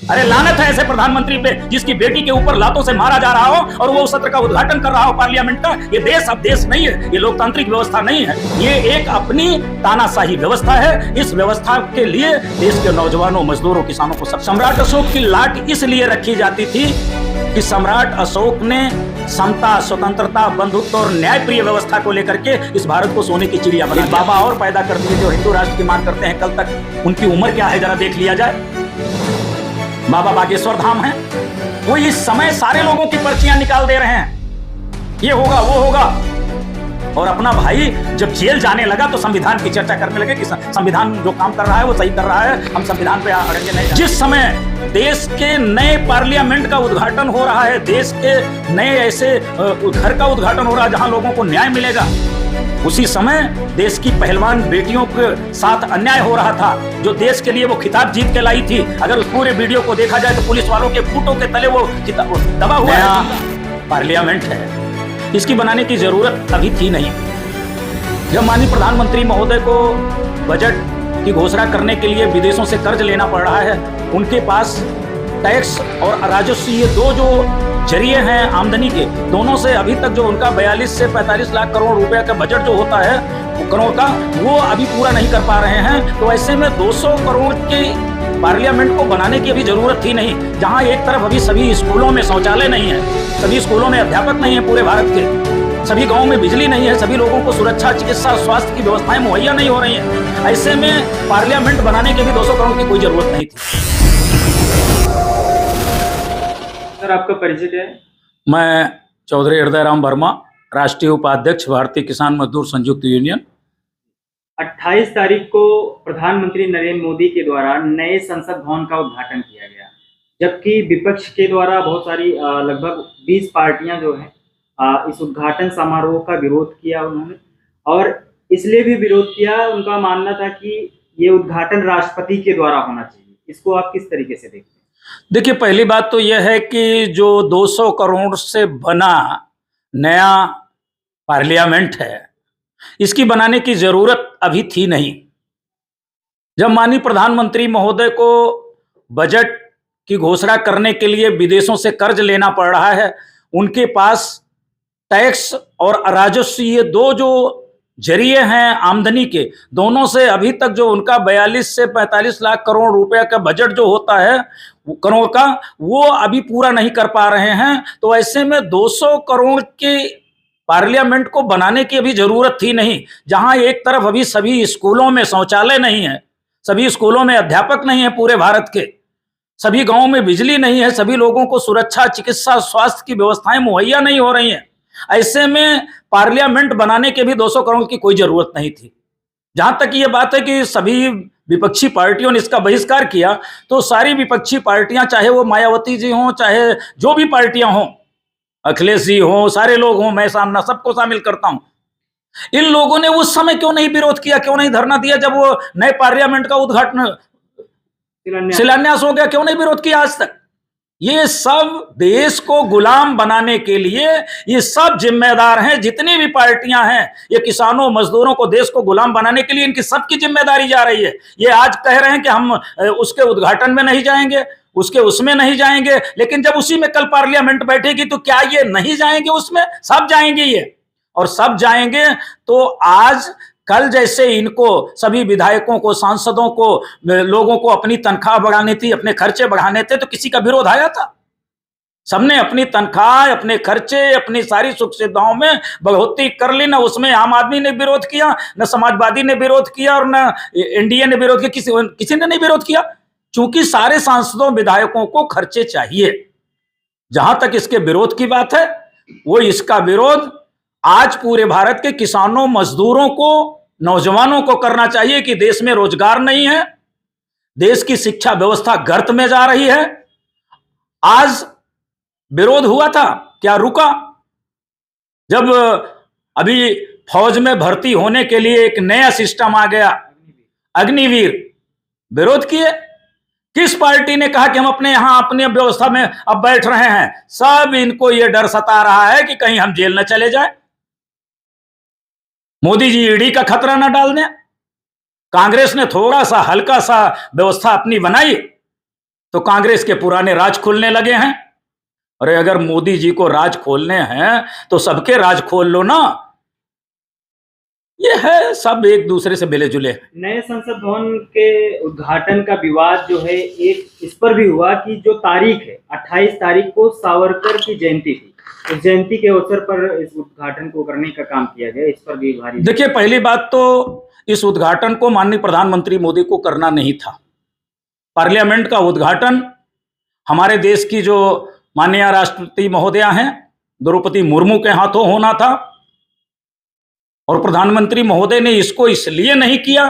अरे लानत है ऐसे प्रधानमंत्री पे जिसकी बेटी के ऊपर लातों से मारा जा रहा हो और वो उस सत्र का उद्घाटन कर रहा हो पार्लियामेंट का। ये देश अब देश नहीं है, ये लोकतांत्रिक व्यवस्था नहीं है, ये एक अपनी तानाशाही व्यवस्था है। इस व्यवस्था के लिए देश के नौजवानों, मजदूरों, किसानों को सम्राट अशोक की लाट इसलिए रखी जाती थी कि सम्राट अशोक ने समता, स्वतंत्रता, बंधुत्व और न्यायप्रिय व्यवस्था को लेकर के इस भारत को सोने की चिड़िया बना। बाबा और पैदा कर दिए जो हिंदू राष्ट्र की मांग करते हैं। कल तक उनकी उम्र क्या है जरा देख लिया जाए। बाबा बागेश्वर धाम है, वो इस समय सारे लोगों की पर्चियां निकाल दे रहे हैं, ये होगा वो होगा। और अपना भाई जब जेल जाने लगा तो संविधान की चर्चा करने लगे कि संविधान जो काम कर रहा है वो सही कर रहा है, हम संविधान पे अड़ेंगे नहीं। जिस समय देश के नए पार्लियामेंट का उद्घाटन हो रहा है, देश के नए ऐसे घर का उद्घाटन हो रहा है जहां लोगों को न्याय मिलेगा, उसी समय देश की पहलवान बेटियों के साथ अन्याय हो रहा था, जो देश के लिए वो खिताब जीत के लाई थी। अगर उस पूरे वीडियो को देखा जाए तो पुलिस वालों के फूटों के तले वो दबा हुआ है। पार्लियामेंट है, इसकी बनाने की जरूरत अभी थी नहीं। जब माननीय प्रधानमंत्री महोदय को बजट की घोषणा करने के लिए विदेशों से कर्ज लेना पड़ रहा है, उनके पास टैक्स और राजस्व, ये दो जो जरिए हैं आमदनी के, दोनों से अभी तक जो उनका 42 से 45 लाख करोड़ रुपए का बजट जो होता है करोड़ का, वो अभी पूरा नहीं कर पा रहे हैं। तो ऐसे में 200 करोड़ के पार्लियामेंट को बनाने की अभी जरूरत थी नहीं। जहां एक तरफ अभी सभी स्कूलों में शौचालय नहीं है, सभी स्कूलों में अध्यापक नहीं है पूरे भारत के, सभी गाँव में बिजली नहीं है, सभी लोगों को सुरक्षा, चिकित्सा, स्वास्थ्य की व्यवस्थाएं मुहैया नहीं हो रही है। ऐसे में पार्लियामेंट बनाने के भी 200 करोड़ की कोई जरूरत नहीं थी। सर, आपका परिचय क्या है? मैं चौधरी हृदय राम वर्मा, राष्ट्रीय उपाध्यक्ष भारतीय किसान मजदूर संयुक्त यूनियन। 28 तारीख को प्रधानमंत्री नरेंद्र मोदी के द्वारा नए संसद भवन का उद्घाटन किया गया, जबकि विपक्ष के द्वारा बहुत सारी लगभग 20 पार्टियां जो हैं इस उद्घाटन समारोह का विरोध किया उन्होंने। और इसलिए भी विरोध किया, उनका मानना था कि ये उद्घाटन राष्ट्रपति के द्वारा होना चाहिए। इसको आप किस तरीके से देखते हैं? देखिए, पहली बात तो यह है कि जो 200 करोड़ से बना नया पार्लियामेंट है, इसकी बनाने की जरूरत अभी थी नहीं। जब माननीय प्रधानमंत्री महोदय को बजट की घोषणा करने के लिए विदेशों से कर्ज लेना पड़ रहा है, उनके पास टैक्स और राजस्व, ये दो जो जरिए हैं आमदनी के, दोनों से अभी तक जो उनका 42 से 45 लाख करोड़ रुपए का बजट जो होता है करोड़ का, वो अभी पूरा नहीं कर पा रहे हैं। तो ऐसे में 200 करोड़ के पार्लियामेंट को बनाने की अभी जरूरत थी नहीं। जहां एक तरफ अभी सभी स्कूलों में शौचालय नहीं है, सभी स्कूलों में अध्यापक नहीं है पूरे भारत के, सभी गांवों में बिजली नहीं है, सभी लोगों को सुरक्षा, चिकित्सा, स्वास्थ्य की व्यवस्थाएं मुहैया नहीं हो रही हैं, ऐसे में पार्लियामेंट बनाने के भी 200 करोड़ की कोई जरूरत नहीं थी। जहां तक ये बात है कि सभी विपक्षी पार्टियों ने इसका बहिष्कार किया, तो सारी विपक्षी पार्टियां, चाहे वो मायावती जी हों, चाहे जो भी पार्टियां हों, अखिलेश जी हों, सारे लोग हों, मैं सामना सबको शामिल करता हूं, इन लोगों ने उस समय क्यों नहीं विरोध किया, क्यों नहीं धरना दिया जब वो नए पार्लियामेंट का उद्घाटन शिलान्यास हो गया? क्यों नहीं विरोध किया आज तक? ये सब देश को गुलाम बनाने के लिए ये सब जिम्मेदार हैं, जितनी भी पार्टियां हैं, ये किसानों, मजदूरों को, देश को गुलाम बनाने के लिए इनकी सबकी जिम्मेदारी जा रही है। ये आज कह रहे हैं कि हम उसके उद्घाटन में नहीं जाएंगे, उसके उसमें नहीं जाएंगे, लेकिन जब उसी में कल पार्लियामेंट बैठेगी तो क्या ये नहीं जाएंगे? उसमें सब जाएंगे ये, और सब जाएंगे। तो आज कल जैसे इनको सभी विधायकों को, सांसदों को, लोगों को अपनी तनख्वाह बढ़ानी थी, अपने खर्चे बढ़ाने थे, तो किसी का विरोध आया था? सबने अपनी तनख्वाह, अपने खर्चे, अपनी सारी सुख सुविधाओं में बढ़ोतरी कर ली। न उसमें आम आदमी ने विरोध किया, न समाजवादी ने विरोध किया, और न एनडीए ने विरोध किया, किसी ने नहीं विरोध किया, क्योंकि सारे सांसदों, विधायकों को खर्चे चाहिए। जहां तक इसके विरोध की बात है, वो इसका विरोध आज पूरे भारत के किसानों, मजदूरों को, नौजवानों को करना चाहिए कि देश में रोजगार नहीं है, देश की शिक्षा व्यवस्था गर्त में जा रही है। आज विरोध हुआ था, क्या रुका? जब अभी फौज में भर्ती होने के लिए एक नया सिस्टम आ गया, अग्निवीर, विरोध किए। किस पार्टी ने कहा कि हम अपने यहां अपनी व्यवस्था में अब बैठ रहे हैं? सब इनको यह डर सता रहा है कि कहीं हम जेल न चले जाए, मोदी जी ईडी का खतरा न डाल दें। कांग्रेस ने थोड़ा सा हल्का सा व्यवस्था अपनी बनाई, तो कांग्रेस के पुराने राज खुलने लगे हैं। अरे अगर मोदी जी को राज खोलने हैं तो सबके राज खोल लो ना। ये है, सब एक दूसरे से मिले जुले। नए संसद भवन के उद्घाटन का विवाद जो है एक इस पर भी हुआ कि जो तारीख है 28 तारीख को सावरकर की जयंती थी, उस जयंती के अवसर पर इस उद्घाटन को करने का काम किया गया, इस पर भी भारी। देखिए, पहली बात तो इस उद्घाटन को माननीय प्रधानमंत्री मोदी को करना नहीं था। पार्लियामेंट का उद्घाटन हमारे देश की जो माननीय राष्ट्रपति महोदया हैं द्रौपदी मुर्मू के हाथों होना था, और प्रधानमंत्री महोदय ने इसको इसलिए नहीं किया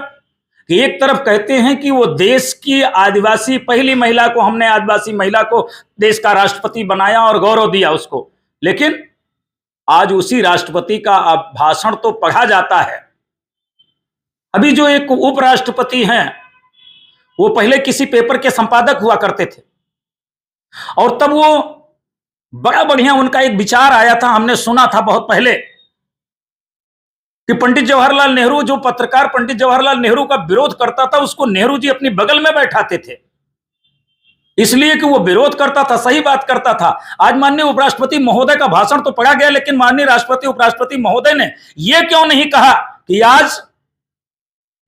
कि एक तरफ कहते हैं कि वो देश की आदिवासी पहली महिला को, हमने आदिवासी महिला को देश का राष्ट्रपति बनाया और गौरव दिया उसको, लेकिन आज उसी राष्ट्रपति का भाषण तो पढ़ा जाता है। अभी जो एक उपराष्ट्रपति हैं वो पहले किसी पेपर के संपादक हुआ करते थे, और तब वो बड़ा बढ़िया उनका एक विचार आया था, हमने सुना था बहुत पहले कि पंडित जवाहरलाल नेहरू, जो पत्रकार पंडित जवाहरलाल नेहरू का विरोध करता था उसको नेहरू जी अपनी बगल में बैठाते थे, इसलिए कि वो विरोध करता था, सही बात करता था। आज माननीय उपराष्ट्रपति महोदय का भाषण तो पढ़ा गया, लेकिन माननीय राष्ट्रपति उपराष्ट्रपति महोदय ने यह क्यों नहीं कहा कि आज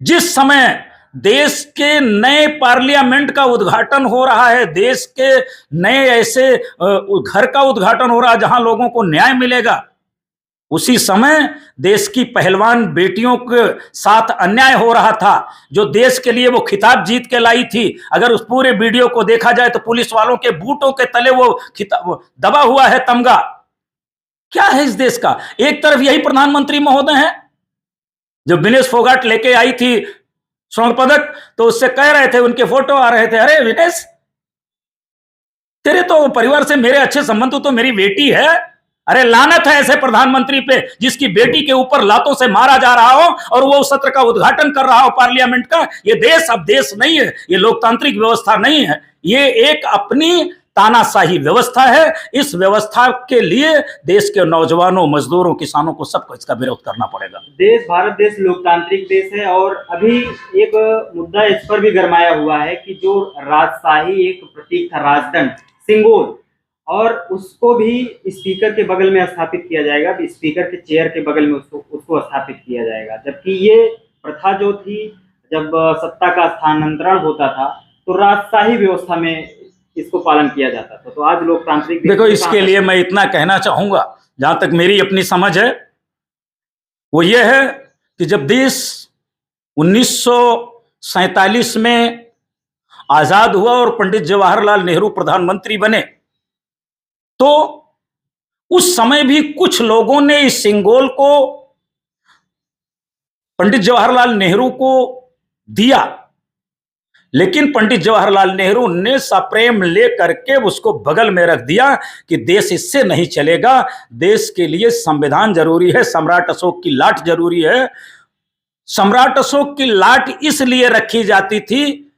जिस समय देश के नए पार्लियामेंट का उद्घाटन हो रहा है, देश के नए ऐसे घर का उद्घाटन हो रहा है जहां लोगों को न्याय मिलेगा, उसी समय देश की पहलवान बेटियों के साथ अन्याय हो रहा था, जो देश के लिए वो खिताब जीत के लाई थी। अगर उस पूरे वीडियो को देखा जाए तो पुलिस वालों के बूटों के तले वो खिताब दबा हुआ है तमगा। क्या है इस देश का? एक तरफ यही प्रधानमंत्री महोदय हैं, जब विनेश फोगाट लेके आई थी स्वर्ण पदक तो उससे कह रहे थे, उनके फोटो आ रहे थे, अरे विनेश तेरे तो परिवार से मेरे अच्छे संबंध, तो मेरी बेटी है। अरे लानत है ऐसे प्रधानमंत्री पे जिसकी बेटी के ऊपर लातों से मारा जा रहा हो और वो उस सत्र का उद्घाटन कर रहा हो पार्लियामेंट का। ये देश अब देश नहीं है, ये लोकतांत्रिक व्यवस्था नहीं है, ये एक अपनी तानाशाही व्यवस्था है। इस व्यवस्था के लिए देश के नौजवानों, मजदूरों, किसानों को सबको इसका विरोध करना पड़ेगा। देश, भारत देश लोकतांत्रिक देश है, और अभी एक मुद्दा इस पर भी गरमाया हुआ है कि जो राजशाही एक प्रतीक था, राजदंड, सिंगोल, और उसको भी स्पीकर के बगल में स्थापित किया जाएगा, स्पीकर के चेयर के बगल में उसको स्थापित किया जाएगा। जबकि ये प्रथा जो थी, जब सत्ता का स्थानांतरण होता था तो राजशाही व्यवस्था में इसको पालन किया जाता था। तो आज लोकतांत्रिक देखो, इसके लिए मैं इतना कहना चाहूंगा, जहां तक मेरी अपनी समझ है वो ये है कि जब देश 1947 में आजाद हुआ और पंडित जवाहरलाल नेहरू प्रधानमंत्री बने, तो उस समय भी कुछ लोगों ने इस सिंगोल को पंडित जवाहरलाल नेहरू को दिया, लेकिन पंडित जवाहरलाल नेहरू ने सप्रेम ले करके उसको बगल में रख दिया कि देश इससे नहीं चलेगा, देश के लिए संविधान जरूरी है, सम्राट अशोक की लाट जरूरी है। सम्राट अशोक की लाट इसलिए रखी जाती थी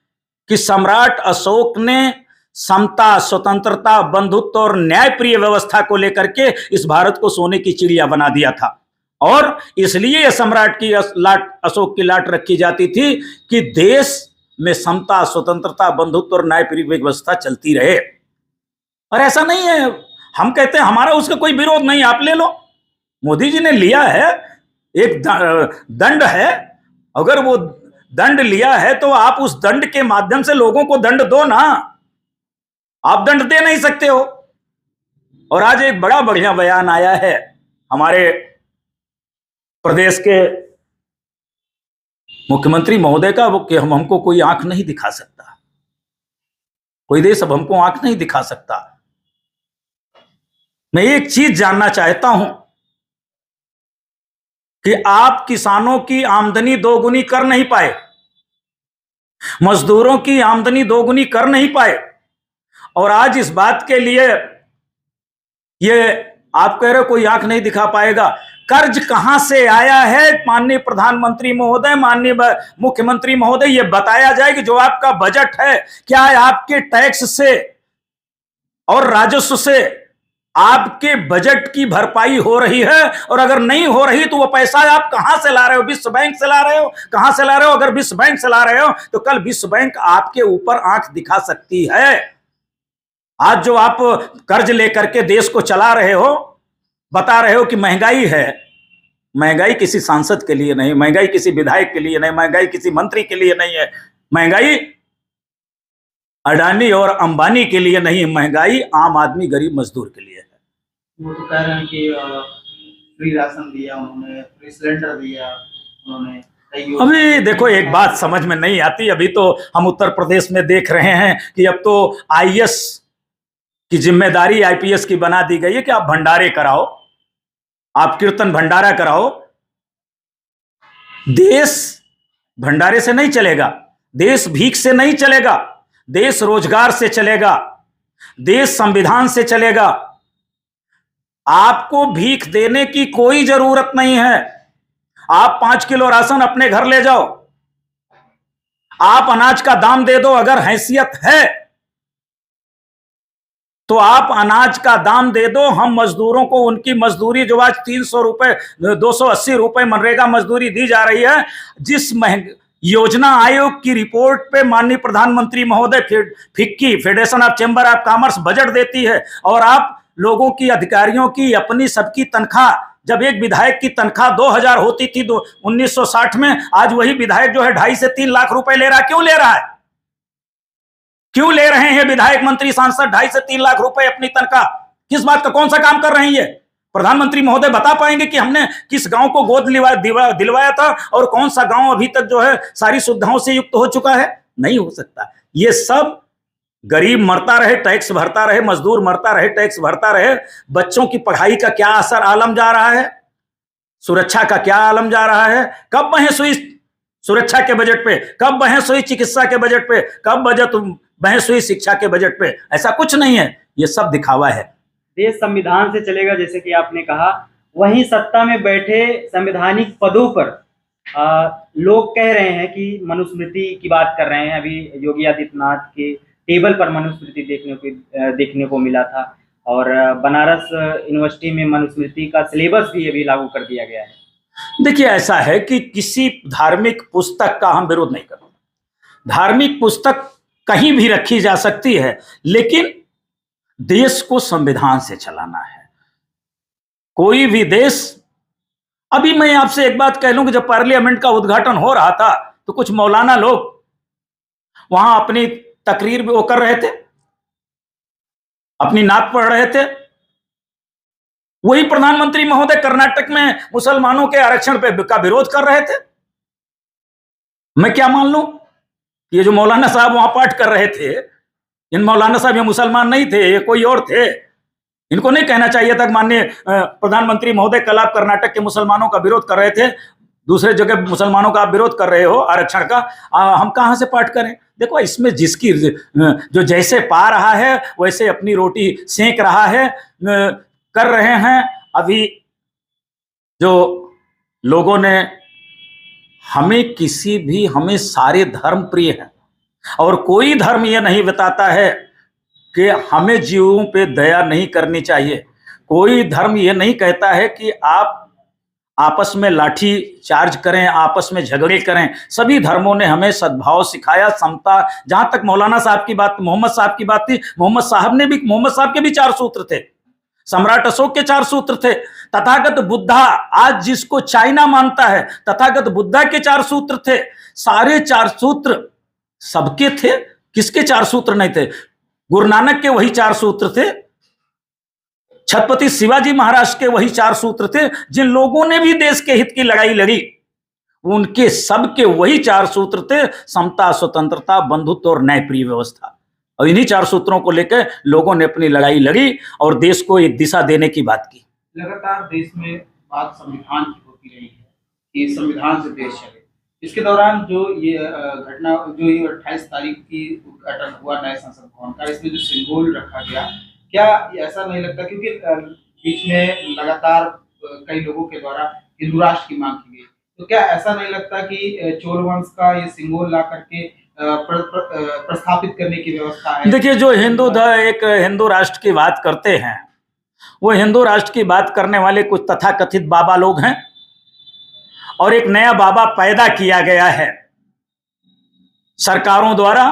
कि सम्राट अशोक ने समता, स्वतंत्रता, बंधुत्व और न्यायप्रिय व्यवस्था को लेकर के इस भारत को सोने की चिड़िया बना दिया था, और इसलिए सम्राट की लाट, अशोक की लाट रखी जाती थी कि देश में समता, स्वतंत्रता, बंधुत्व और न्यायप्रिय व्यवस्था चलती रहे। और ऐसा नहीं है, हम कहते हैं हमारा उसका कोई विरोध नहीं, आप ले लो, मोदी जी ने लिया है, एक दंड है, अगर वो दंड लिया है तो आप उस दंड के माध्यम से लोगों को दंड दो ना, आप दंड दे नहीं सकते हो। और आज एक बड़ा बढ़िया बयान आया है हमारे प्रदेश के मुख्यमंत्री महोदय का, वो कि हमको कोई आंख नहीं दिखा सकता, कोई देश अब हमको आंख नहीं दिखा सकता। मैं एक चीज जानना चाहता हूं कि आप किसानों की आमदनी दोगुनी कर नहीं पाए, मजदूरों की आमदनी दोगुनी कर नहीं पाए, और आज इस बात के लिए ये आप कह रहे हो कोई आंख नहीं दिखा पाएगा। कर्ज कहां से आया है माननीय प्रधानमंत्री महोदय, माननीय मुख्यमंत्री महोदय, ये बताया जाए कि जो आपका बजट है क्या आपके टैक्स से और राजस्व से आपके बजट की भरपाई हो रही है? और अगर नहीं हो रही तो वो पैसा आप कहां से ला रहे हो? विश्व बैंक से ला रहे हो? कहां से ला रहे हो? अगर विश्व बैंक से ला रहे हो तो कल विश्व बैंक आपके ऊपर आंख दिखा सकती है। आज जो आप कर्ज लेकर के देश को चला रहे हो, बता रहे हो कि महंगाई है, महंगाई किसी सांसद के लिए नहीं, महंगाई किसी विधायक के लिए नहीं, महंगाई किसी मंत्री के लिए नहीं है, महंगाई अडानी और अंबानी के लिए नहीं, महंगाई आम आदमी गरीब मजदूर के लिए है। वो तो कह रहे हैं कि फ्री राशन दिया उन्होंने, फ्री सिलेंडर दिया उन्होंने। अभी देखो, एक बात समझ में नहीं आती। अभी तो हम उत्तर प्रदेश में देख रहे हैं कि अब तो आईएएस की जिम्मेदारी आईपीएस की बना दी गई है कि आप भंडारे कराओ, आप कीर्तन भंडारा कराओ। देश भंडारे से नहीं चलेगा, देश भीख से नहीं चलेगा, देश रोजगार से चलेगा, देश संविधान से चलेगा। आपको भीख देने की कोई जरूरत नहीं है। आप 5 किलो राशन अपने घर ले जाओ, आप अनाज का दाम दे दो। अगर हैसियत है तो आप अनाज का दाम दे दो। हम मजदूरों को उनकी मजदूरी जो आज 300 रुपए 280 रुपए मनरेगा मजदूरी दी जा रही है, जिस योजना आयोग की रिपोर्ट पे माननीय प्रधानमंत्री महोदय FICCI federation of chamber of commerce budget देती है, और आप लोगों की, अधिकारियों की, अपनी सबकी तनख्वाह, जब एक विधायक की तनख्वाह 2000 होती थी 1960 में, आज वही विधायक जो है 2.5 से 3 लाख रुपए ले रहा है। क्यों ले रहा है? क्यों ले रहे हैं विधायक, मंत्री, सांसद 2.5 से 3 लाख रुपए अपनी तनख्वाह? किस बात का, कौन सा काम कर रहे हैं ये? प्रधानमंत्री महोदय बता पाएंगे कि हमने किस गांव को गोद दिलवाया था और कौन सा गांव अभी तक जो है सारी सुविधाओं से युक्त हो चुका है? नहीं हो सकता। ये सब गरीब मरता रहे, टैक्स भरता रहे, मजदूर मरता रहे, टैक्स भरता रहे। बच्चों की पढ़ाई का क्या असर आलम जा रहा है, सुरक्षा का क्या आलम जा रहा है? कब बहस हुई सुरक्षा के बजट पे, कब बहस हुई चिकित्सा के बजट पे, कब बहस हुई शिक्षा के बजट पे? ऐसा कुछ नहीं है, ये सब दिखावा है। देश संविधान से चलेगा, जैसे कि आपने कहा, वहीं सत्ता में बैठे संवैधानिक पदों पर लोग कह रहे हैं कि मनुस्मृति की बात कर रहे हैं। अभी योगी आदित्यनाथ के टेबल पर मनुस्मृति देखने को मिला था, और बनारस यूनिवर्सिटी में मनुस्मृति का सिलेबस भी अभी लागू कर दिया गया है। देखिए, ऐसा है कि किसी धार्मिक पुस्तक का हम विरोध नहीं करते। धार्मिक पुस्तक कहीं भी रखी जा सकती है, लेकिन देश को संविधान से चलाना है। कोई भी देश, अभी मैं आपसे एक बात कह लूं कि जब पार्लियामेंट का उद्घाटन हो रहा था तो कुछ मौलाना लोग वहां अपनी तकरीर भी वो कर रहे थे, अपनी नात पढ़ रहे थे। वही प्रधानमंत्री महोदय कर्नाटक में मुसलमानों के आरक्षण पे का विरोध कर रहे थे। मैं क्या मान लूं? ये जो मौलाना साहब वहां पाठ कर रहे थे, इन मौलाना साहब ये मुसलमान नहीं थे, ये कोई और थे। इनको नहीं कहना चाहिए था माननीय प्रधानमंत्री महोदय, कल आप कर्नाटक के मुसलमानों का विरोध कर रहे थे, दूसरे जगह मुसलमानों का आप विरोध कर रहे हो आरक्षण का, हम कहां से पाठ करें? देखो, इसमें जिसकी जो जैसे पा रहा है वैसे अपनी रोटी सेंक रहा है, कर रहे हैं। अभी जो लोगों ने हमें सारे धर्म प्रिय हैं, और कोई धर्म ये नहीं बताता है कि हमें जीवों पे दया नहीं करनी चाहिए। कोई धर्म ये नहीं कहता है कि आप आपस में लाठी चार्ज करें, आपस में झगड़े करें। सभी धर्मों ने हमें सद्भाव सिखाया, समता। जहां तक मौलाना साहब की बात, मोहम्मद साहब की बात थी, मोहम्मद साहब के भी 4 सूत्र थे, सम्राट अशोक के 4 सूत्र थे। तथागत बुद्धा, आज जिसको चाइना मानता है, तथागत बुद्धा के 4 सूत्र थे। सारे 4 सूत्र सबके थे, किसके 4 सूत्र नहीं थे? गुरु नानक के वही 4 सूत्र थे, छत्रपति शिवाजी महाराज के वही 4 सूत्र थे। जिन लोगों ने भी देश के हित की लड़ाई लड़ी, उनके सबके वही 4 सूत्र थे, समता, स्वतंत्रता, बंधुत्व और न्यायप्रिय व्यवस्था। और इन्हीं 4 सूत्रों को लेकर लोगों ने अपनी लड़ाई लड़ी और देश को एक दिशा देने की बात की। लगातार देश में बात संविधान की होती रही है कि संविधान से देश चले। इसके दौरान जो ये घटना, जो ये 28 तारीख की उद्घाटन हुआ नए संसद भवन का, इसमें जो सिंबल रखा गया, क्या ऐसा नहीं लगता, क्योंकि बीच में लगातार कई लोगों के द्वारा हिंदू राष्ट्र की मांग की गई, तो क्या ऐसा नहीं लगता कि चोल वंश का ये सिंबल ला करके प्रस्थापित करने की व्यवस्था है? देखिए, जो एक हिंदू राष्ट्र की बात करते हैं, वो हिंदू राष्ट्र की बात करने वाले कुछ तथाकथित बाबा लोग हैं, और एक नया बाबा पैदा किया गया है सरकारों द्वारा,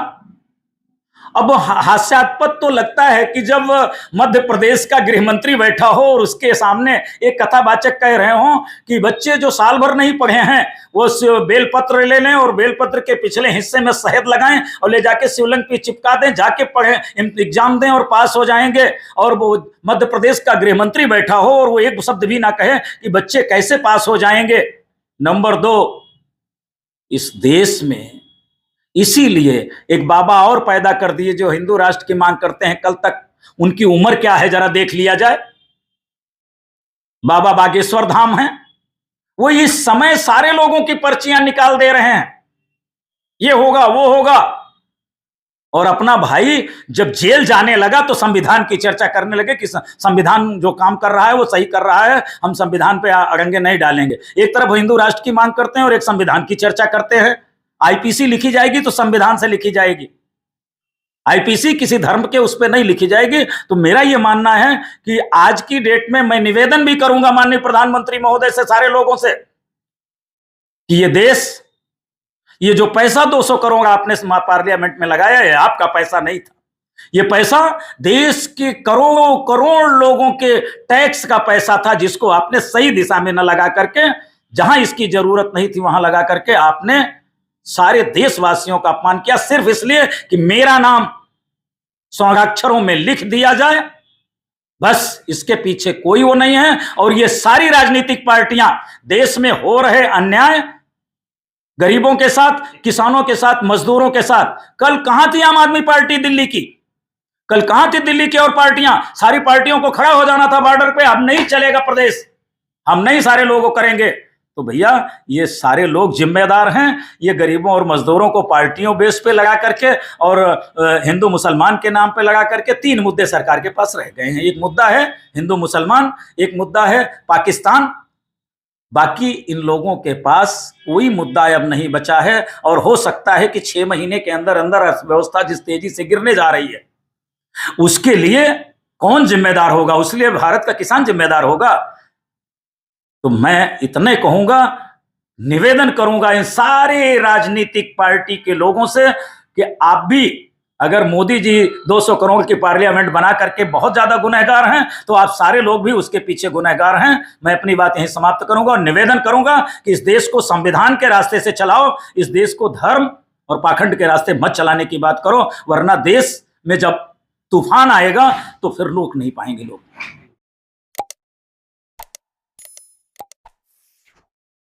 अब हास्यास्पद तो लगता है कि जब मध्य प्रदेश का गृह मंत्री बैठा हो और उसके सामने एक कथावाचक कह रहे हो कि बच्चे जो साल भर नहीं पढ़े हैं वो बेलपत्र ले लें और बेलपत्र के पिछले हिस्से में शहद लगाएं और ले जाके शिवलिंग पे चिपका दें, जाके पढ़े, एग्जाम दें और पास हो जाएंगे। और वो मध्य प्रदेश का गृह मंत्री बैठा हो और वो एक शब्द भी ना कहे कि बच्चे कैसे पास हो जाएंगे। नंबर 2, इस देश में इसीलिए एक बाबा और पैदा कर दिए जो हिंदू राष्ट्र की मांग करते हैं। कल तक उनकी उम्र क्या है जरा देख लिया जाए। बाबा बागेश्वर धाम है, वो इस समय सारे लोगों की पर्चियां निकाल दे रहे हैं, ये होगा वो होगा। और अपना भाई जब जेल जाने लगा तो संविधान की चर्चा करने लगे कि संविधान जो काम कर रहा है वो सही कर रहा है, हम संविधान पे अड़ंगे नहीं डालेंगे। एक तरफ हिंदू राष्ट्र की मांग करते हैं और एक संविधान की चर्चा करते हैं। आईपीसी लिखी जाएगी तो संविधान से लिखी जाएगी, आईपीसी किसी धर्म के उस पर नहीं लिखी जाएगी। तो मेरा यह मानना है कि आज की डेट में मैं निवेदन भी करूंगा माननीय प्रधानमंत्री महोदय से, सारे लोगों से, कि ये देश, ये जो पैसा 200 करोड़ आपने पार्लियामेंट में लगाया है, आपका पैसा नहीं था। ये पैसा देश के करोड़ों करोड़ लोगों के टैक्स का पैसा था, जिसको आपने सही दिशा में न लगा करके, जहां इसकी जरूरत नहीं थी वहां लगा करके आपने सारे देशवासियों का अपमान किया, सिर्फ इसलिए कि मेरा नाम स्वर्णाक्षरों में लिख दिया जाए। बस इसके पीछे कोई वो नहीं है। और ये सारी राजनीतिक पार्टियां देश में हो रहे अन्याय, गरीबों के साथ, किसानों के साथ, मजदूरों के साथ, कल कहां थी आम आदमी पार्टी दिल्ली की? कल कहां थी दिल्ली की और पार्टियां? सारी पार्टियों को खड़ा हो जाना था बॉर्डर पे, अब नहीं चलेगा प्रदेश, हम नहीं सारे लोगों करेंगे। तो भैया ये सारे लोग जिम्मेदार हैं। ये गरीबों और मजदूरों को पार्टियों बेस पे लगा करके और हिंदू मुसलमान के नाम पे लगा करके 3 मुद्दे सरकार के पास रह गए हैं। एक मुद्दा है हिंदू मुसलमान, एक मुद्दा है पाकिस्तान, बाकी इन लोगों के पास कोई मुद्दा अब नहीं बचा है। और हो सकता है कि 6 महीने के अंदर अंदर अर्थव्यवस्था जिस तेजी से गिरने जा रही है उसके लिए कौन जिम्मेदार होगा? उसके लिए भारत का किसान जिम्मेदार होगा। तो मैं इतने कहूंगा, निवेदन करूंगा इन सारे राजनीतिक पार्टी के लोगों से कि आप भी, अगर मोदी जी 200 करोड़ की पार्लियामेंट बना करके बहुत ज्यादा गुनहगार हैं तो आप सारे लोग भी उसके पीछे गुनहगार हैं। मैं अपनी बात यहीं समाप्त करूंगा और निवेदन करूंगा कि इस देश को संविधान के रास्ते से चलाओ, इस देश को धर्म और पाखंड के रास्ते मत चलाने की बात करो, वरना देश में जब तूफान आएगा तो फिर रोक नहीं पाएंगे लोग।